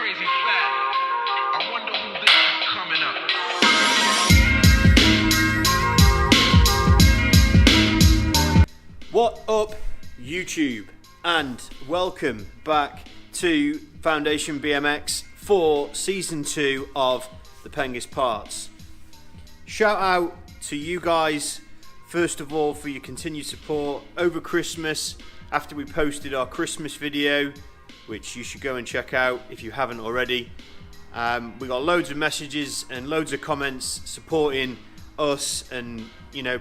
crazy fact. I wonder who this is coming up. What up, YouTube, and welcome back to Foundation BMX for Season 2 of the Pengest Parts. Shout out to you guys, first of all, for your continued support over Christmas after we posted our Christmas video, which you should go and check out if you haven't already. We got loads of messages and loads of comments supporting us, and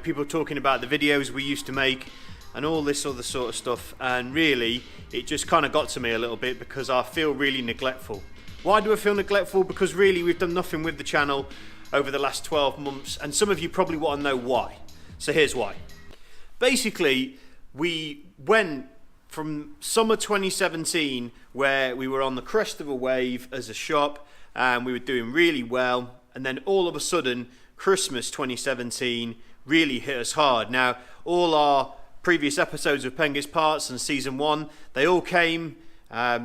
people talking about the videos we used to make and all this other sort of stuff, and really it just kind of got to me a little bit because I feel really neglectful. Why do I feel neglectful? Because really we've done nothing with the channel over the last 12 months, and some of you probably want to know why. So here's why. Basically, we went from summer 2017, where we were on the crest of a wave as a shop and we were doing really well, and then all of a sudden Christmas 2017 really hit us hard. Now, all our previous episodes of Pengest Parts and Season 1, they all came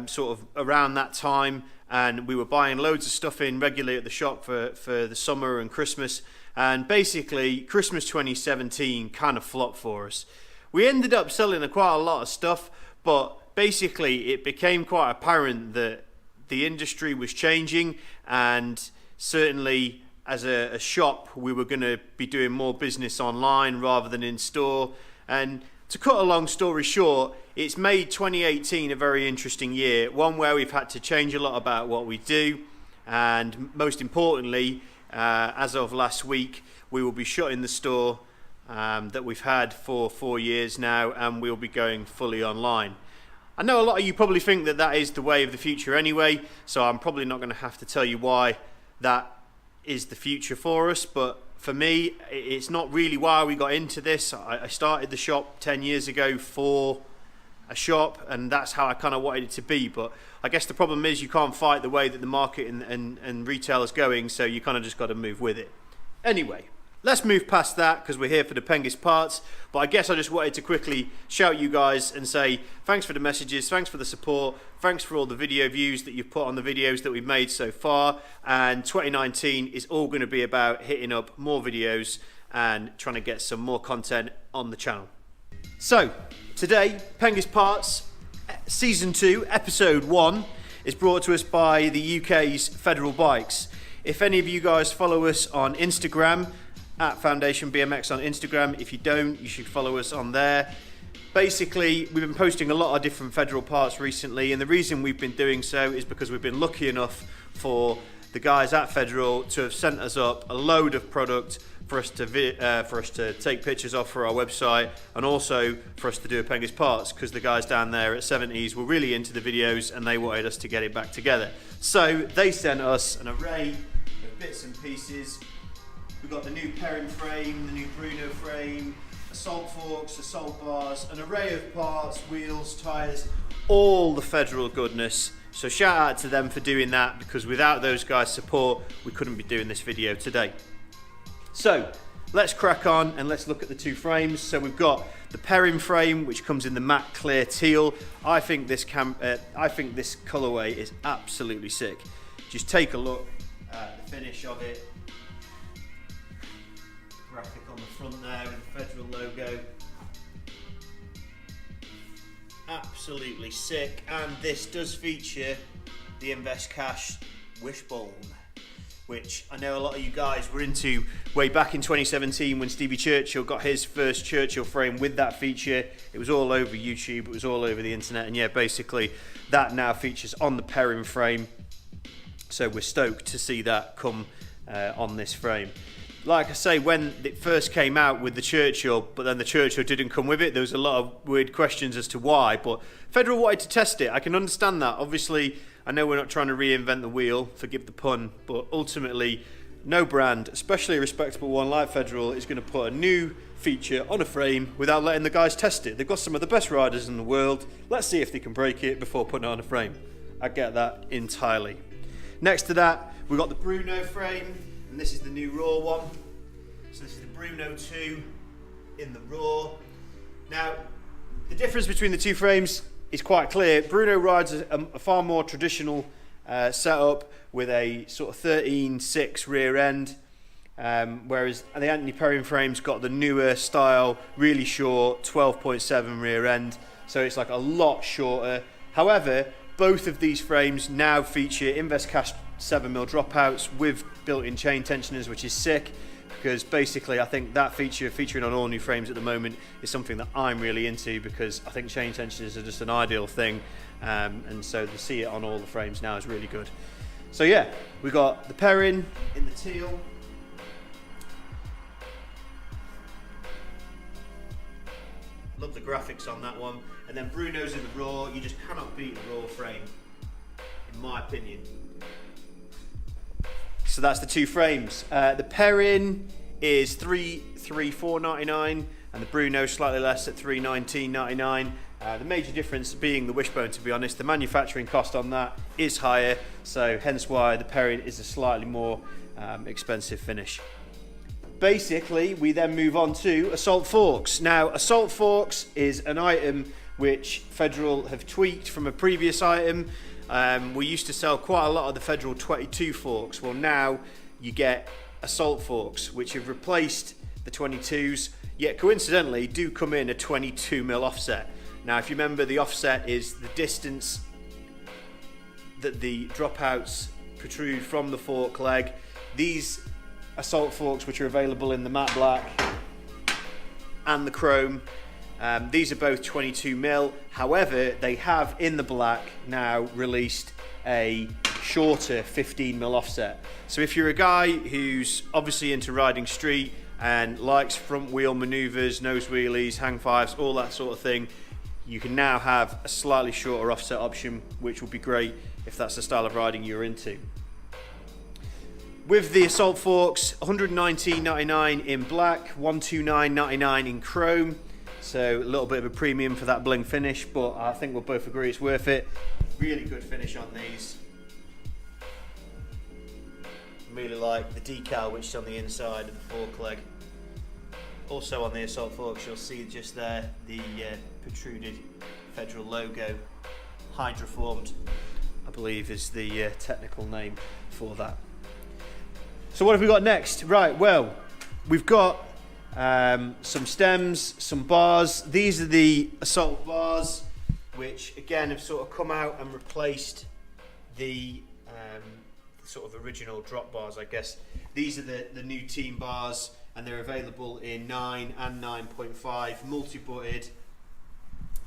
sort of around that time, and we were buying loads of stuff in regularly at the shop for the summer and Christmas, and basically Christmas 2017 kind of flopped for us. We ended up selling quite a lot of stuff, but basically it became quite apparent that the industry was changing, and certainly as a shop we were going to be doing more business online rather than in store. And to cut a long story short, it's made 2018 a very interesting year, one where we've had to change a lot about what we do, and most importantly, as of last week, we will be shutting the store that we've had for 4 years now, and we'll be going fully online. I know a lot of you probably think that that is the way of the future anyway, so I'm probably not going to have to tell you why that is the future for us, but for me, it's not really why we got into this. I started the shop 10 years ago for a shop, and that's how I kind of wanted it to be, but I guess the problem is you can't fight the way that the market and retail is going, so you kind of just got to move with it. Anyway, let's move past that because we're here for the Pengest Parts, but I guess I just wanted to quickly shout you guys and say thanks for the messages, thanks for the support, thanks for all the video views that you've put on the videos that we've made so far, and 2019 is all going to be about hitting up more videos and trying to get some more content on the channel. So, today, Pengest Parts Season 2, Episode 1 is brought to us by the UK's Federal Bikes. If any of you guys follow us on Instagram, at FoundationBMX on Instagram. If you don't, you should follow us on there. Basically, we've been posting a lot of different Federal parts recently, and the reason we've been doing so is because we've been lucky enough for the guys at Federal to have sent us up a load of product for us to take pictures of for our website, and also for us to do a Pengest Parts, because the guys down there at Seventies were really into the videos and they wanted us to get it back together. So they sent us an array of bits and pieces. We've got the new Perrin frame, the new Bruno frame, assault forks, assault bars, an array of parts, wheels, tyres, all the Federal goodness. So shout out to them for doing that, because without those guys' support, we couldn't be doing this video today. So let's crack on and let's look at the two frames. So we've got the Perrin frame, which comes in the matte clear teal. I think this colorway is absolutely sick. Just take a look at the finish of it. Graphic on the front there with the Federal logo. Absolutely sick, and this does feature the Invest Cash wishbone, which I know a lot of you guys were into way back in 2017 when Stevie Churchill got his first Churchill frame with that feature. It was all over YouTube, it was all over the internet, and yeah, basically that now features on the Perrin frame. So we're stoked to see that come on this frame. Like I say, when it first came out with the Churchill, but then the Churchill didn't come with it, there was a lot of weird questions as to why, but Federal wanted to test it. I can understand that. Obviously, I know we're not trying to reinvent the wheel, forgive the pun, but ultimately, no brand, especially a respectable one like Federal, is going to put a new feature on a frame without letting the guys test it. They've got some of the best riders in the world. Let's see if they can break it before putting it on a frame. I get that entirely. Next to that, we've got the Bruno frame, and this is the new Raw one. So this is the Bruno 2 in the Raw. Now, the difference between the two frames is quite clear. Bruno rides a far more traditional setup with a sort of 13.6 rear end, whereas the Anthony Perrin frame's got the newer style, really short 12.7 rear end, so it's like a lot shorter. However, both of these frames now feature InvestCast 7mm dropouts with built-in chain tensioners, which is sick, because basically I think that featuring on all new frames at the moment is something that I'm really into, because I think chain tensioners are just an ideal thing, and so to see it on all the frames now is really good. So yeah, we got the Perrin in the teal. Love the graphics on that one. And then Bruno's in the raw. You just cannot beat the raw frame, in my opinion. So that's the two frames. The Perrin is $334.99, and the Bruno slightly less at $319.99. The major difference being the wishbone, to be honest. The manufacturing cost on that is higher, so hence why the Perrin is a slightly more expensive finish. Basically, we then move on to assault forks. Now, assault forks is an item which Federal have tweaked from a previous item. We used to sell quite a lot of the Federal 22 forks. Well, now you get assault forks, which have replaced the 22s, yet coincidentally do come in a 22mm offset. Now, if you remember, the offset is the distance that the dropouts protrude from the fork leg. These assault forks, which are available in the matte black and the chrome, these are both 22mm. However, they have in the black now released a shorter 15mm offset. So if you're a guy who's obviously into riding street and likes front wheel maneuvers, nose wheelies, hang fives, all that sort of thing, you can now have a slightly shorter offset option, which will be great if that's the style of riding you're into. With the assault forks, $119.99 in black, $129.99 in chrome. So a little bit of a premium for that bling finish, but I think we'll both agree it's worth it. Really good finish on these. Really like the decal which is on the inside of the fork leg. Also on the assault forks, you'll see just there the protruded Federal logo, hydroformed, I believe is the technical name for that. So what have we got next? Right, well, we've got some stems, some bars. These are the assault bars, which again have sort of come out and replaced the sort of original drop bars, I guess. These are the new team bars, and they're available in 9 and 9.5, multi-butted.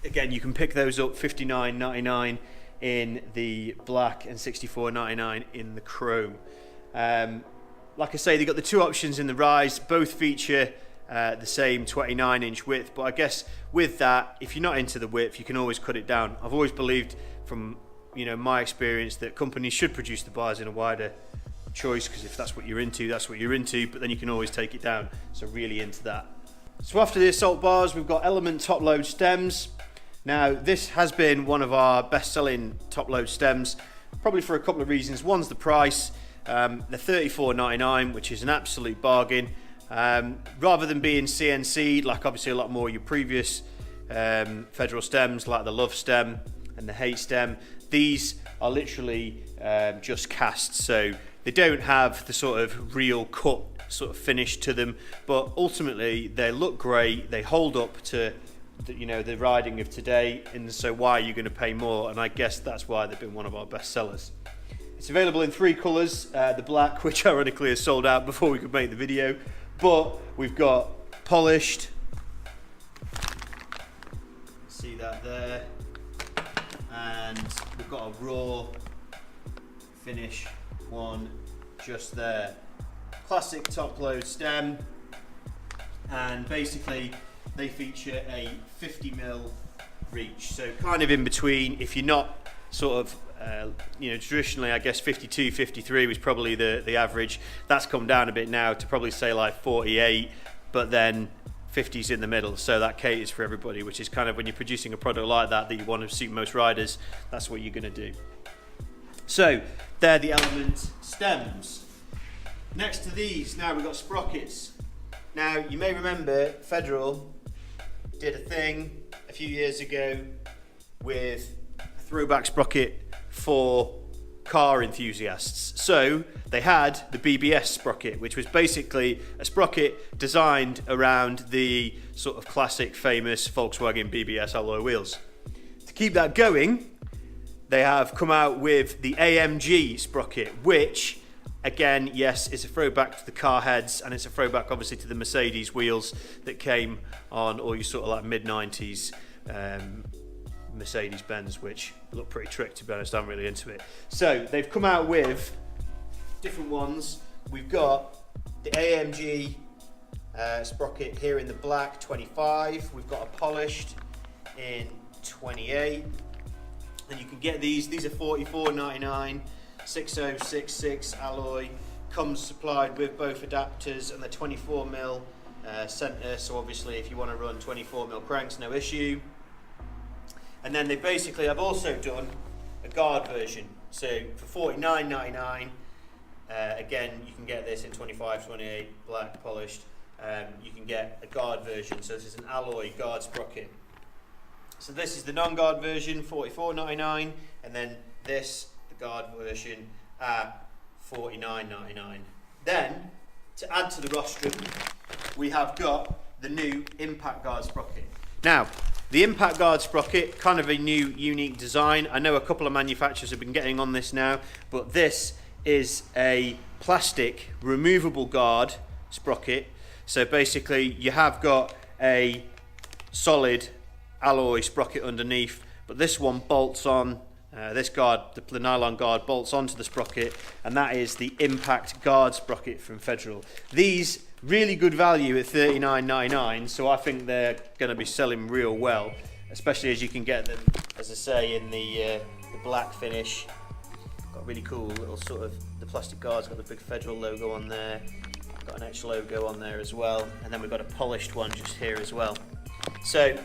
Again, you can pick those up $59.99 in the black and $64.99 in the chrome. Like I say, they've got the two options in the rise. Both feature the same 29-inch width, but I guess with that, if you're not into the width, you can always cut it down. I've always believed from my experience that companies should produce the bars in a wider choice, because if that's what you're into, that's what you're into, but then you can always take it down. So really into that. So after the assault bars, we've got Element top load stems. Now, this has been one of our best-selling top-load stems, probably for a couple of reasons. One's the price. They're $34.99, which is an absolute bargain. Rather than being CNC'd, like obviously a lot more of your previous Federal stems, like the Love stem and the Hate stem, these are literally just cast. So they don't have the sort of real cut sort of finish to them, but ultimately they look great. They hold up to the riding of today, and so why are you going to pay more? And I guess that's why they've been one of our best sellers. It's available in 3 colours, the black, which ironically is sold out before we could make the video, but we've got polished, see that there, and we've got a raw finish one just there. Classic top load stem, and basically they feature a 50mm reach, so kind of in between. If you're not sort of traditionally, I guess 52, 53 was probably the average. That's come down a bit now to probably say like 48, but then 50's in the middle, so that caters for everybody, which is kind of when you're producing a product like that you want to suit most riders, that's what you're going to do. So they're the Element stems. Next to these, now we've got sprockets. Now you may remember Federal did a thing a few years ago with a throwback sprocket for car enthusiasts. So they had the BBS sprocket, which was basically a sprocket designed around the sort of classic famous Volkswagen BBS alloy wheels. To keep that going, they have come out with the AMG sprocket, which again, yes, it's a throwback to the car heads, and it's a throwback obviously to the Mercedes wheels that came on all your sort of like mid-90s Mercedes-Benz, which look pretty trick, to be honest. I'm really into it. So they've come out with different ones. We've got the AMG sprocket here in the black 25. We've got a polished in 28. And you can get these are $44.99, 6066 alloy, comes supplied with both adapters and the 24mm centre, so obviously if you want to run 24mm cranks, no issue. And then they basically have also done a guard version, so for $49.99, again you can get this in 25, 28, black, polished. You can get a guard version, so this is an alloy guard sprocket. So this is the non-guard version, $44.99, and then this, the guard version, at $49.99. Then, to add to the rostrum, we have got the new Impact Guard sprocket. Now, the Impact Guard sprocket, kind of a new, unique design. I know a couple of manufacturers have been getting on this now, but this is a plastic removable guard sprocket. So basically, you have got a solid alloy sprocket underneath, but this one bolts on, this guard, the nylon guard bolts onto the sprocket, and that is the Impact Guard sprocket from Federal. These really good value at $39.99, so I think they're going to be selling real well, especially as you can get them, as I say, in the black finish. Got a really cool little sort of, the plastic guard's got the big Federal logo on there, got an H logo on there as well, and then we've got a polished one just here as well. So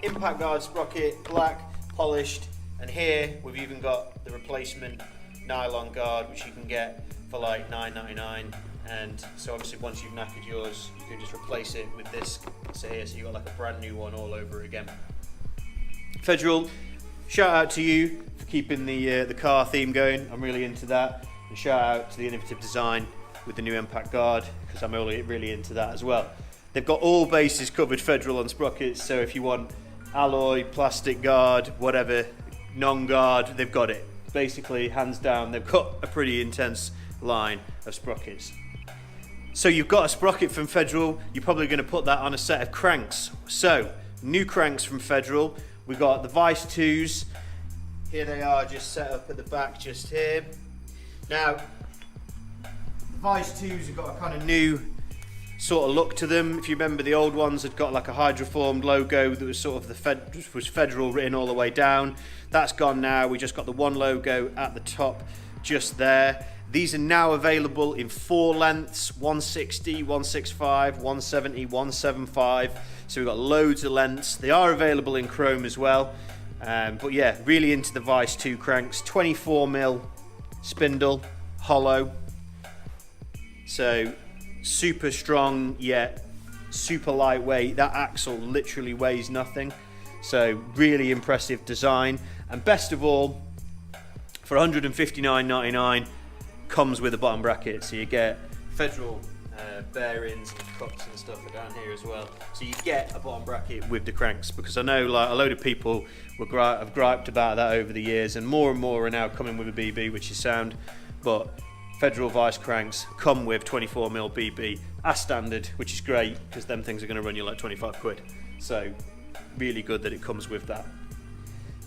Impact Guard sprocket, black, polished, and here we've even got the replacement nylon guard, which you can get for like $9.99. And so obviously once you've knackered yours, you can just replace it with this. So here, so you've got like a brand new one all over again. Federal, shout out to you for keeping the car theme going. I'm really into that. And shout out to the innovative design with the new Impact Guard, because I'm really into that as well. They've got all bases covered, Federal on sprockets, so if you want alloy, plastic guard, whatever, non-guard, they've got it. Basically, hands down, they've got a pretty intense line of sprockets. So you've got a sprocket from Federal, you're probably going to put that on a set of cranks. So, new cranks from Federal. We've got the Vice 2s. Here they are, just set up at the back just here. Now, the Vice 2s have got a kind of new sort of look to them. If you remember, the old ones had got like a hydroformed logo that was sort of was Federal written all the way down. That's gone now. We just got the one logo at the top just there. These are now available in 4 lengths, 160, 165, 170, 175. So we've got loads of lengths. They are available in chrome as well. But yeah, really into the Vice 2 cranks. 24mm spindle, hollow. So super strong yet super lightweight. That axle literally weighs nothing. So really impressive design. And best of all, for $159.99, comes with a bottom bracket, so you get Federal bearings and cups and stuff are down here as well. So you get a bottom bracket with the cranks, because I know like a load of people have griped about that over the years, and more are now coming with a BB, which is sound. But Federal Vice cranks come with 24mm BB as standard, which is great because them things are going to run you like 25 quid. So really good that it comes with that.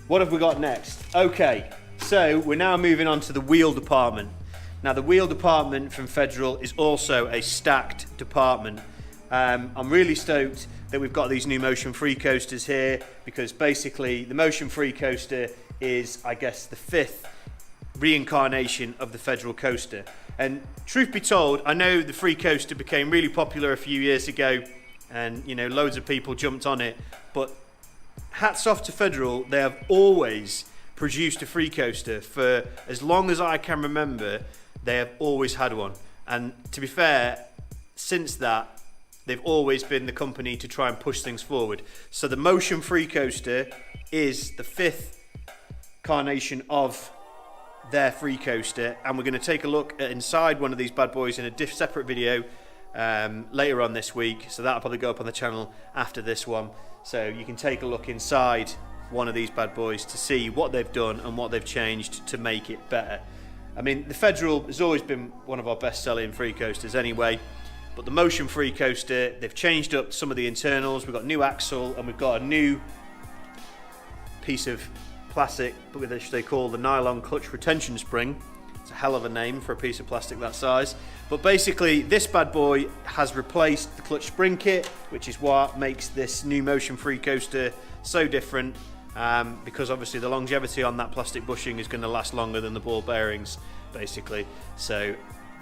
What have we got next? Okay, so we're now moving on to the wheel department. Now the wheel department from Federal is also a stacked department. I'm really stoked that we've got these new motion free coasters here, because basically the motion free coaster is, I guess, the 5th reincarnation of the Federal coaster. And truth be told, I know the free coaster became really popular a few years ago, and you know, loads of people jumped on it, but hats off to Federal. They have always produced a free coaster for as long as I can remember. They have always had one, and to be fair, since that they've always been the company to try and push things forward. So the motion free coaster is the 5th incarnation of their free coaster, and we're going to take a look at inside one of these bad boys in a separate video later on this week. So that'll probably go up on the channel after this one, so you can take a look inside one of these bad boys to see what they've done and what they've changed to make it better. I mean, the Federal has always been one of our best selling free coasters anyway, but the Motion free coaster, they've changed up some of the internals. We've got a new axle and we've got a new piece of plastic which they call the nylon clutch retention spring. It's a hell of a name for a piece of plastic that size. But basically this bad boy has replaced the clutch spring kit, which is what makes this new Motion free coaster so different, because obviously the longevity on that plastic bushing is going to last longer than the ball bearings basically. So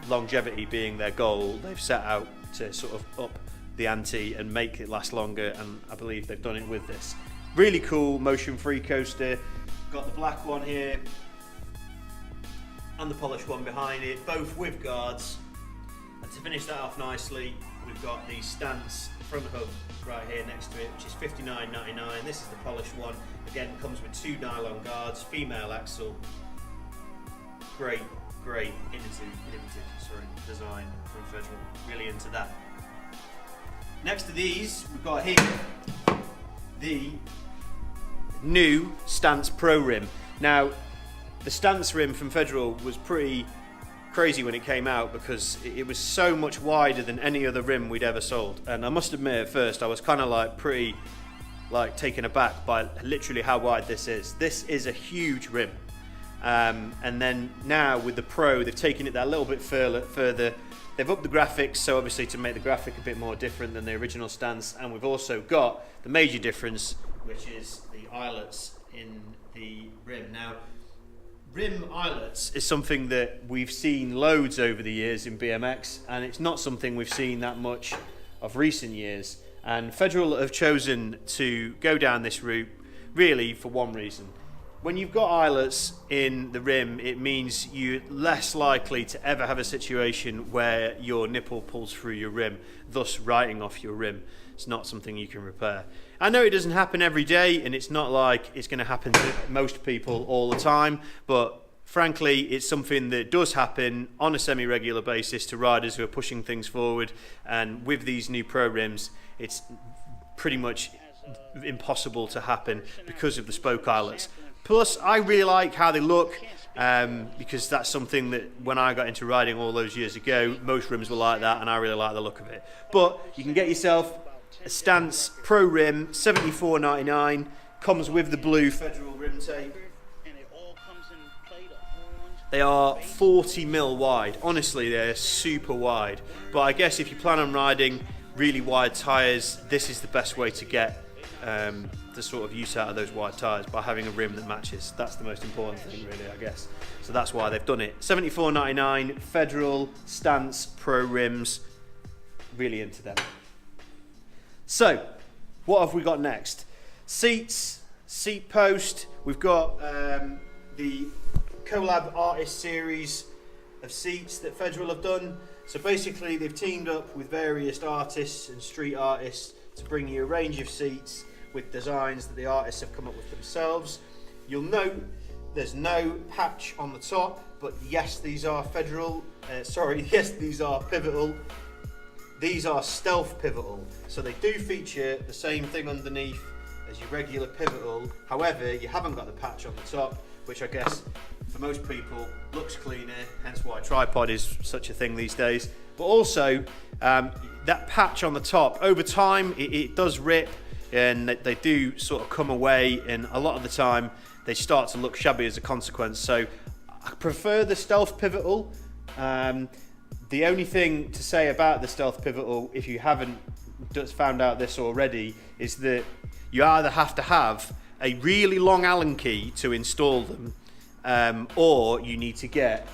longevity being their goal, they've set out to sort of up the ante and make it last longer, and I believe they've done it with this. Really cool Motion free coaster. Got the black one here and the polished one behind it, both with guards. And to finish that off nicely, we've got the stance front hub right here next to it, which is $59.99. This is the polished one. Again, comes with 2 nylon guards, female axle. Great innovative design from Federal. Really into that. Next to these, we've got here the new Stance Pro rim. Now, the Stance rim from Federal was pretty crazy when it came out because it was so much wider than any other rim we'd ever sold. And I must admit, at first, I was kind of like pretty taken aback by literally how wide this is. This is a huge rim. And then now with the Pro, they've taken it that little bit further. They've upped the graphics, so obviously to make the graphic a bit more different than the original Stance. And we've also got the major difference, which is the eyelets in the rim. Now, rim eyelets is something that we've seen loads over the years in BMX, and it's not something we've seen that much of recent years. And Federal have chosen to go down this route really for one reason. When you've got eyelets in the rim, it means you're less likely to ever have a situation where your nipple pulls through your rim, thus writing off your rim. It's not something you can repair. I know it doesn't happen every day, and it's not like it's going to happen to most people all the time, but frankly, it's something that does happen on a semi-regular basis to riders who are pushing things forward. And with these new Pro rims, it's pretty much impossible to happen because of the spoke eyelets. Plus, I really like how they look, because that's something that when I got into riding all those years ago, most rims were like that, and I really like the look of it. But you can get yourself a Stance Pro rim, $74.99, comes with the blue Federal rim tape. They are 40mm wide. Honestly, they're super wide. But I guess if you plan on riding really wide tyres, this is the best way to get the sort of use out of those wide tyres, by having a rim that matches. That's the most important thing really, I guess. So that's why they've done it. $74.99, Federal Stance Pro rims. Really into them. So, what have we got next? Seats, seat post. We've got the collab artist series of seats that Federal have done. So basically they've teamed up with various artists and street artists to bring you a range of seats with designs that the artists have come up with themselves. You'll note there's no patch on the top, but yes, these are Federal, yes, these are Pivotal. These are stealth Pivotal, so they do feature the same thing underneath as your regular Pivotal. However, you haven't got the patch on the top, which I guess for most people looks cleaner, hence why tripod is such a thing these days. But also, that patch on the top, over time it does rip, and they do sort of come away, and a lot of the time they start to look shabby as a consequence. So I prefer the stealth Pivotal. The only thing to say about the stealth Pivotal, if you haven't just found out this already, is that you either have to have a really long Allen key to install them, or you need to get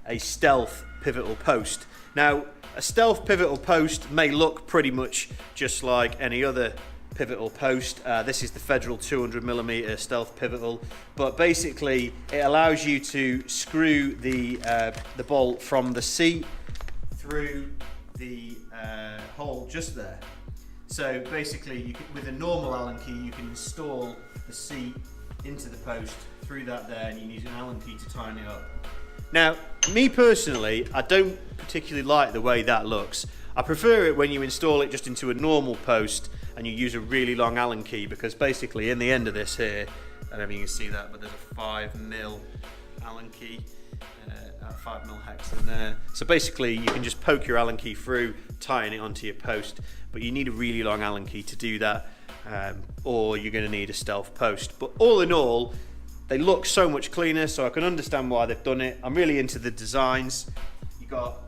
a stealth Pivotal post. Now, a stealth Pivotal post may look pretty much just like any other Pivotal post. This is the Federal 200mm stealth Pivotal, but basically it allows you to screw the bolt from the seat through the hole just there. So basically, with a normal Allen key, you can install the seat into the post through that there, and you need an Allen key to tighten it up. Now, me personally, I don't particularly like the way that looks. I prefer it when you install it just into a normal post and you use a really long Allen key, because basically in the end of this here, I don't know if you can see that, but there's a 5mm Allen key, 5mm hex in there. So basically you can just poke your Allen key through, tighten it onto your post, but you need a really long Allen key to do that, or you're going to need a stealth post. But all in all, they look so much cleaner, so I can understand why they've done it. I'm really into the designs. You got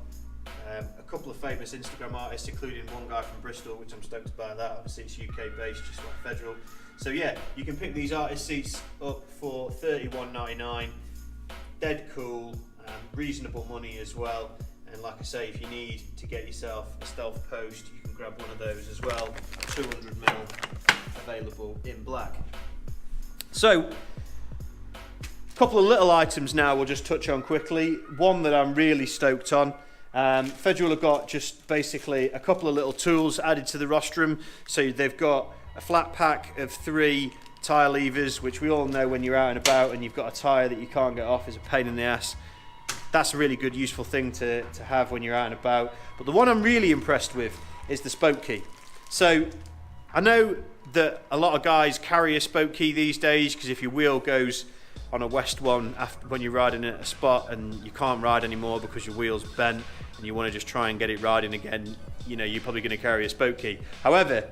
a couple of famous Instagram artists, including one guy from Bristol, which I'm stoked about that. Obviously it's UK based, just like Federal. So yeah, you can pick these artist seats up for $31.99. Dead cool, reasonable money as well. And like I say, if you need to get yourself a stealth post, you can grab one of those as well. 200mm, available in black. So, couple of little items now we'll just touch on quickly. One that I'm really stoked on. Federal have got just basically a couple of little tools added to the rostrum. So they've got a flat pack of 3 tyre levers, which we all know when you're out and about and you've got a tyre that you can't get off is a pain in the ass. That's a really good useful thing to have when you're out and about. But the one I'm really impressed with is the spoke key. So I know that a lot of guys carry a spoke key these days, because if your wheel goes on a West one after, when you're riding at a spot and you can't ride anymore because your wheel's bent and you want to just try and get it riding again, you know, you're probably going to carry a spoke key. However,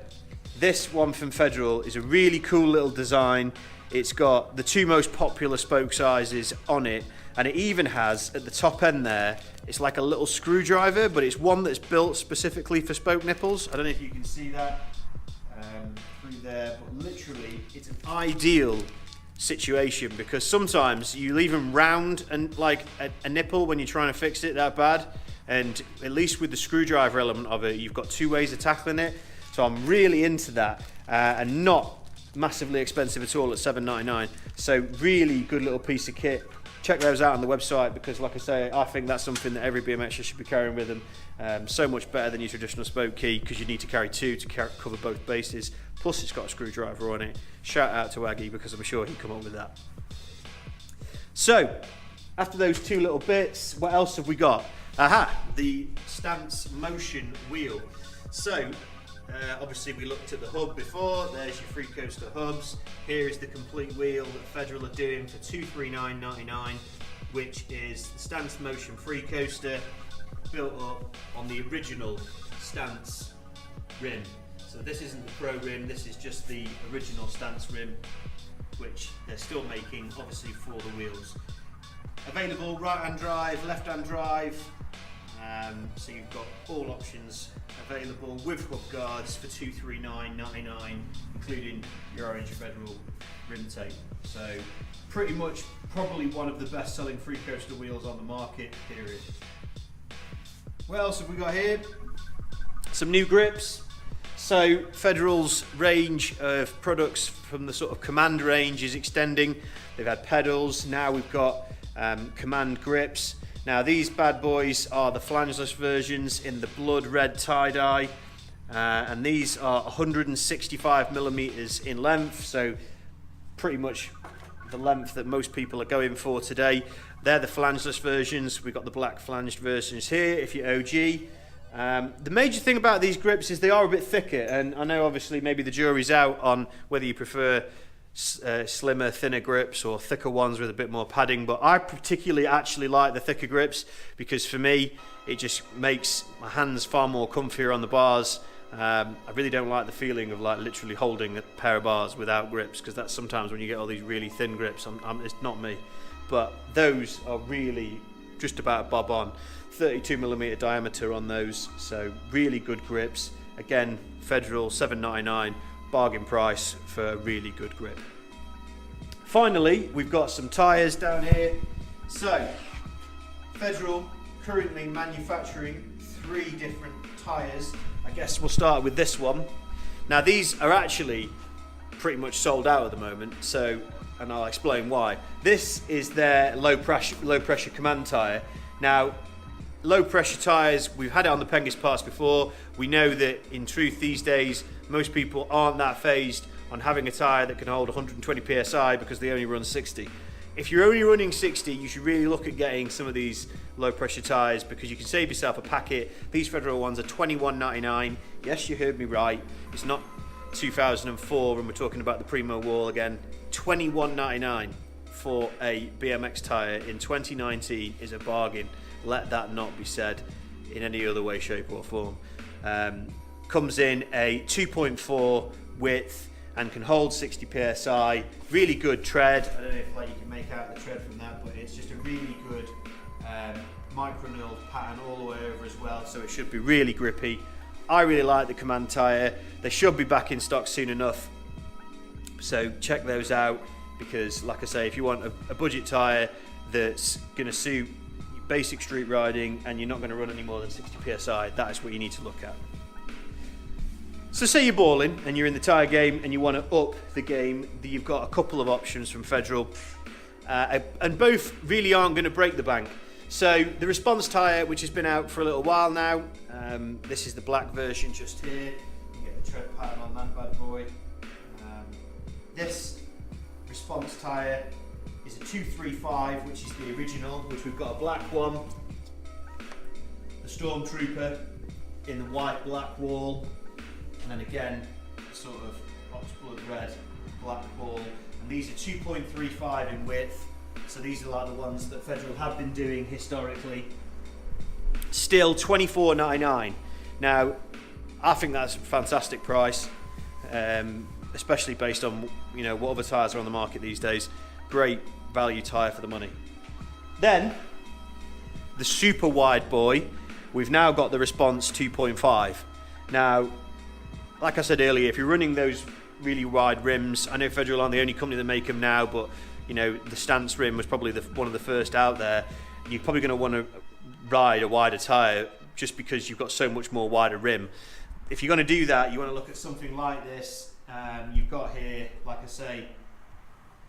this one from Federal is a really cool little design. It's got the 2 most popular spoke sizes on it, and it even has at the top end there, it's like a little screwdriver, but it's one that's built specifically for spoke nipples. I don't know if you can see that through there, but literally it's an ideal situation, because sometimes you leave them round and like a nipple when you're trying to fix it that bad, and at least with the screwdriver element of it, you've got 2 ways of tackling it. So I'm really into that, and not massively expensive at all at $7.99. So really good little piece of kit. Check those out on the website, because like I say, I think that's something that every BMXer should be carrying with them. So much better than your traditional spoke key, because you need to carry 2 to cover both bases. Plus it's got a screwdriver on it. Shout out to Aggie, because I'm sure he'd come up with that. So after those 2 little bits, what else have we got? Aha, the stance motion wheel. So obviously we looked at the hub before. There's your free coaster hubs. Here is the complete wheel that Federal are doing for $239.99, which is the stance motion free coaster built up on the original stance rim. So this isn't the pro rim, this is just the original stance rim, which they're still making obviously for the wheels. Available right hand drive, left hand drive, so you've got all options available with hub guards for $239.99, including your orange Federal rim tape. So pretty much probably one of the best selling free coaster wheels on the market, period. What else have we got here? Some new grips. So Federal's range of products from the sort of Command range is extending. They've had pedals, now we've got Command grips. Now these bad boys are the flangeless versions in the blood red tie-dye, and these are 165mm in length, so pretty much the length that most people are going for today. They're the flangeless versions. We've got the black flanged versions here if you're OG. The major thing about these grips is they are a bit thicker, and I know obviously maybe the jury's out on whether you prefer slimmer, thinner grips or thicker ones with a bit more padding, but I particularly actually like the thicker grips, because for me it just makes my hands far more comfier on the bars. I really don't like the feeling of like literally holding a pair of bars without grips, because that's sometimes when you get all these really thin grips. It's not me, but those are really just about bob on. 32mm diameter on those, so really good grips. Again, Federal $7.99, bargain price for a really good grip. Finally, we've got some tyres down here. So Federal currently manufacturing 3 different tyres. I guess we'll start with this one. Now these are actually pretty much sold out at the moment, so, and I'll explain why. This is their low pressure Command tyre. Now low pressure tyres, we've had it on the Pengest Parts before. We know that in truth these days most people aren't that phased on having a tyre that can hold 120 psi because they only run 60. if you're only running 60, you should really look at getting some of these low pressure tyres because you can save yourself a packet. These Federal ones are $21.99. Yes, you heard me right. It's not 2004 when we're talking about the Primo wall again. $21.99 for a BMX tyre in 2019 is a bargain. Let that not be said in any other way, shape or form. Comes in a 2.4 width and can hold 60 psi. Really good tread. I don't know if you can make out the tread from that, but it's just a really good micro knurled pattern all the way over as well, so it should be really grippy. I really like the Command tyre. They should be back in stock soon enough, so check those out, because like I say, if you want a budget tyre that's going to suit basic street riding and you're not going to run any more than 60 psi, that is what you need to look at. So say you're balling and you're in the tyre game and you want to up the game, you've got a couple of options from Federal, and both really aren't going to break the bank. So the Response tyre, which has been out for a little while now, this is the black version just here. You get the tread pattern on that bad boy. This Response tyre is a 235, which is the original, which we've got a black one, the Stormtrooper in the white black wall, and then again sort of oxblood red black ball, and these are 2.35 in width, so these are like the ones that Federal have been doing historically. Still $24.99. Now I think that's a fantastic price, especially based on what other tyres are on the market these days. Great value tyre for the money. Then the super wide boy, we've now got the Response 2.5. Now, like I said earlier, if you're running those really wide rims, I know Federal aren't the only company that make them now, but the Stance rim was probably one of the first out there. You're probably going to want to ride a wider tyre just because you've got so much more wider rim. If you're going to do that, you want to look at something like this. You've got here, like I say,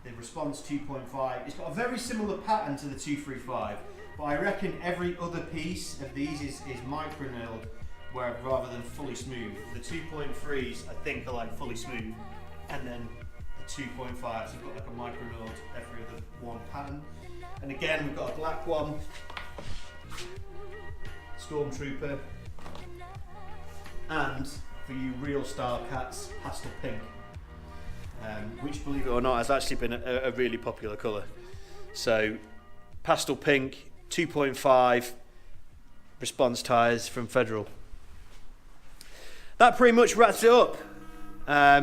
the Response 2.5. It's got a very similar pattern to the 235, but I reckon every other piece of these is micro knurled, rather than fully smooth. The 2.3s I think are like fully smooth, and then the 2.5s have got like a micro knurled every other one pattern. And again, we've got a black one, Stormtrooper, and for you real style cats, pastel pink, which, believe it or not, has actually been a really popular colour. So pastel pink, 2.5 Response tyres from Federal. That pretty much wraps it up.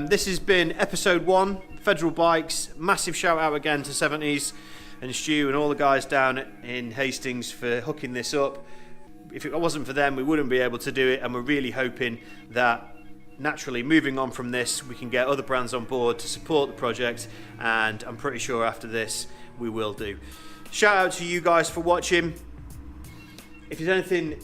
This has been episode 1, Federal Bikes. Massive shout out again to 70s and Stu and all the guys down in Hastings for hooking this up. If it wasn't for them, we wouldn't be able to do it, and we're really hoping that naturally, moving on from this, we can get other brands on board to support the project, and I'm pretty sure after this we will do. Shout out to you guys for watching. If there's anything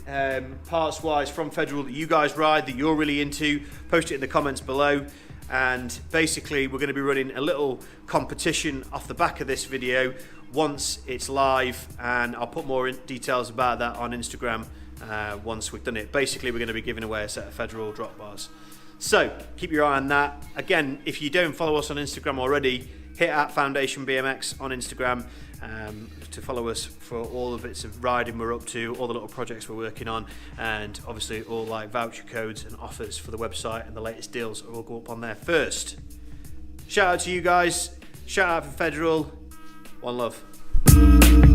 parts wise from Federal that you guys ride that you're really into, post it in the comments below. And basically we're going to be running a little competition off the back of this video once it's live, and I'll put more details about that on Instagram once we've done it. Basically we're going to be giving away a set of Federal drop bars, so keep your eye on that. Again, if you don't follow us on Instagram already, hit at FoundationBMX on Instagram to follow us for all the bits of riding we're up to, all the little projects we're working on, and obviously all like voucher codes and offers for the website, and the latest deals will go up on there first. Shout out to you guys, shout out for Federal, one love.